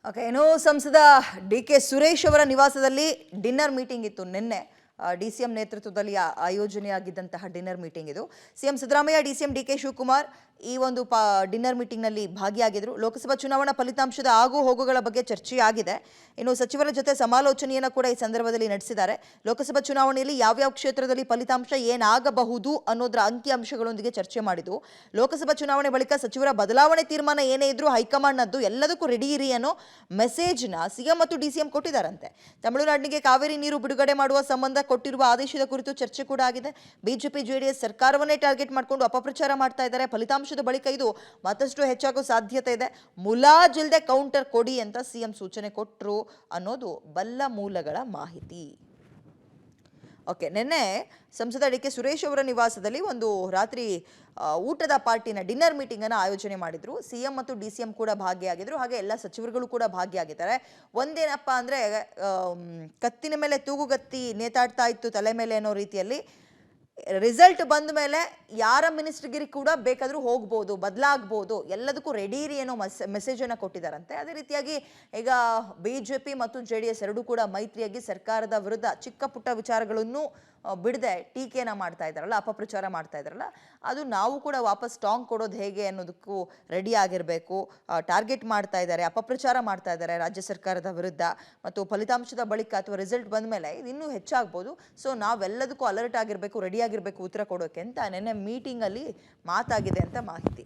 Okay, ಏನು ಸಂಸದ ಡಿ.ಕೆ. ಸುರೇಶ್ ಅವರ ನಿವಾಸದಲ್ಲಿ ಡಿನ್ನರ್ ಮೀಟಿಂಗ್ ಇತ್ತು ನಿನ್ನೆ. ಡಿ.ಸಿ.ಎಂ ನೇತೃತ್ವದಲ್ಲಿ ಆಯೋಜನೆಯಾಗಿದ್ದಂತಹ ಡಿನ್ನರ್ ಮೀಟಿಂಗ್ ಇದು. ಸಿಎಂ ಸಿದ್ದರಾಮಯ್ಯ, ಡಿ.ಸಿ.ಎಂ ಡಿ.ಕೆ. ಶಿವಕುಮಾರ್ ಈ ಒಂದು ಡಿನ್ನರ್ ಮೀಟಿಂಗ್ನಲ್ಲಿ ಭಾಗಿಯಾಗಿದ್ದರು. ಲೋಕಸಭಾ ಚುನಾವಣಾ ಫಲಿತಾಂಶದ ಆಗು ಹೋಗುಗಳ ಬಗ್ಗೆ ಚರ್ಚೆಯಾಗಿದೆ. ಇನ್ನು ಸಚಿವರ ಜೊತೆ ಸಮಾಲೋಚನೆಯನ್ನು ಕೂಡ ಈ ಸಂದರ್ಭದಲ್ಲಿ ನಡೆಸಿದ್ದಾರೆ. ಲೋಕಸಭಾ ಚುನಾವಣೆಯಲ್ಲಿ ಯಾವ್ಯಾವ ಕ್ಷೇತ್ರದಲ್ಲಿ ಫಲಿತಾಂಶ ಏನಾಗಬಹುದು ಅನ್ನೋದರ ಅಂಕಿಅಂಶಗಳೊಂದಿಗೆ ಚರ್ಚೆ ಮಾಡಿದ್ದು. ಲೋಕಸಭಾ ಚುನಾವಣೆ ಬಳಿಕ ಸಚಿವರ ಬದಲಾವಣೆ ತೀರ್ಮಾನ ಏನೇ ಇದ್ರೂ ಹೈಕಮಾಂಡ್ನದ್ದು, ಎಲ್ಲದಕ್ಕೂ ರೆಡಿ ಇರಿ ಅನ್ನೋ ಮೆಸೇಜ್ನ ಸಿಎಂ ಮತ್ತು ಡಿ.ಸಿ.ಎಂ ಕೊಟ್ಟಿದ್ದಾರಂತೆ. ತಮಿಳುನಾಡಿಗೆ ಕಾವೇರಿ ನೀರು ಬಿಡುಗಡೆ ಮಾಡುವ ಸಂಬಂಧ ಕೊಟ್ಟಿರುವ ಆದೇಶದ ಕುರಿತು ಚರ್ಚೆ ಕೂಡ ಆಗಿದೆ. ಬಿಜೆಪಿ ಜೆಡಿಎಸ್ ಸರ್ಕಾರವನ್ನೇ ಟಾರ್ಗೆಟ್ ಮಾಡಿಕೊಂಡು ಅಪಪ್ರಚಾರ ಮಾಡ್ತಾ ಇದ್ದಾರೆ. ಫಲಿತಾಂಶದ ಬಳಿಕ ಇದು ಮತ್ತಷ್ಟು ಹೆಚ್ಚಾಗೋ ಸಾಧ್ಯತೆ ಇದೆ. ಮುಲಾಜಿಲ್ದೆ ಕೌಂಟರ್ ಕೊಡಿ ಅಂತ ಸಿಎಂ ಸೂಚನೆ ಕೊಟ್ಟರು ಅನ್ನೋದು ಬಲ್ಲ ಮೂಲಗಳ ಮಾಹಿತಿ. ಓಕೆ, ನಿನ್ನೆ ಸಂಸದ ಡಿ.ಕೆ. ಸುರೇಶ್ ಅವರ ನಿವಾಸದಲ್ಲಿ ಒಂದು ರಾತ್ರಿ ಊಟದ ಪಾರ್ಟಿನ ಡಿನ್ನರ್ ಮೀಟಿಂಗ್ ಅನ್ನು ಆಯೋಜನೆ ಮಾಡಿದ್ರು. ಸಿಎಂ ಮತ್ತು ಡಿ.ಸಿ.ಎಂ ಕೂಡ ಭಾಗಿಯಾಗಿದ್ರು, ಹಾಗೆ ಎಲ್ಲ ಸಚಿವರುಗಳು ಕೂಡ ಭಾಗಿಯಾಗಿದ್ದಾರೆ. ಒಂದೇನಪ್ಪ ಅಂದ್ರೆ ಕತ್ತಿನ ಮೇಲೆ ತೂಗುಗತ್ತಿ ನೇತಾಡ್ತಾ ಇತ್ತು ತಲೆ ಮೇಲೆ ಅನ್ನೋ ರೀತಿಯಲ್ಲಿ ರಿಸಲ್ಟ್ ಬಂದ ಮೇಲೆ ಯಾರ ಮಿನಿಸ್ಟರ್ಗಿರಿ ಕೂಡ ಬೇಕಾದರೂ ಹೋಗ್ಬೋದು, ಬದಲಾಗ್ಬೋದು, ಎಲ್ಲದಕ್ಕೂ ರೆಡಿ ಇರಿ ಏನೋ ಮೆಸೇಜನ್ನು ಕೊಟ್ಟಿದ್ದಾರಂತೆ. ಅದೇ ರೀತಿಯಾಗಿ ಈಗ ಬಿಜೆಪಿ ಮತ್ತು ಜೆಡಿಎಸ್ ಎರಡೂ ಕೂಡ ಮೈತ್ರಿಯಾಗಿ ಸರ್ಕಾರದ ವಿರುದ್ಧ ಚಿಕ್ಕ ಪುಟ್ಟ ವಿಚಾರಗಳನ್ನು ಬಿಡದೆ ಟೀಕೆಯನ್ನು ಮಾಡ್ತಾ ಇದ್ದಾರಲ್ಲ, ಅಪಪ್ರಚಾರ ಮಾಡ್ತಾ ಇದ್ದಾರಲ್ಲ, ಅದು ನಾವು ಕೂಡ ವಾಪಸ್ ಟಾಂಗ್ ಕೊಡೋದು ಹೇಗೆ ಅನ್ನೋದಕ್ಕೂ ರೆಡಿ ಆಗಿರಬೇಕು. ಟಾರ್ಗೆಟ್ ಮಾಡ್ತಾ ಇದ್ದಾರೆ, ಅಪಪ್ರಚಾರ ಮಾಡ್ತಾ ಇದ್ದಾರೆ ರಾಜ್ಯ ಸರ್ಕಾರದ ವಿರುದ್ಧ. ಮತ್ತು ಫಲಿತಾಂಶದ ಬಳಿಕ ಅಥವಾ ರಿಸಲ್ಟ್ ಬಂದ ಮೇಲೆ ಇದು ಇನ್ನೂ ಹೆಚ್ಚಾಗ್ಬೋದು. ಸೊ ನಾವೆಲ್ಲದಕ್ಕೂ ಅಲರ್ಟ್ ಆಗಿರಬೇಕು, ರೆಡಿ ಆಗಿರಬೇಕು ಉತ್ತರ ಕೊಡೋಕೆ ಅಂತ ನೆನ್ನೆ ಮೀಟಿಂಗಲ್ಲಿ ಮಾತಾಗಿದೆ ಅಂತ ಮಾಹಿತಿ.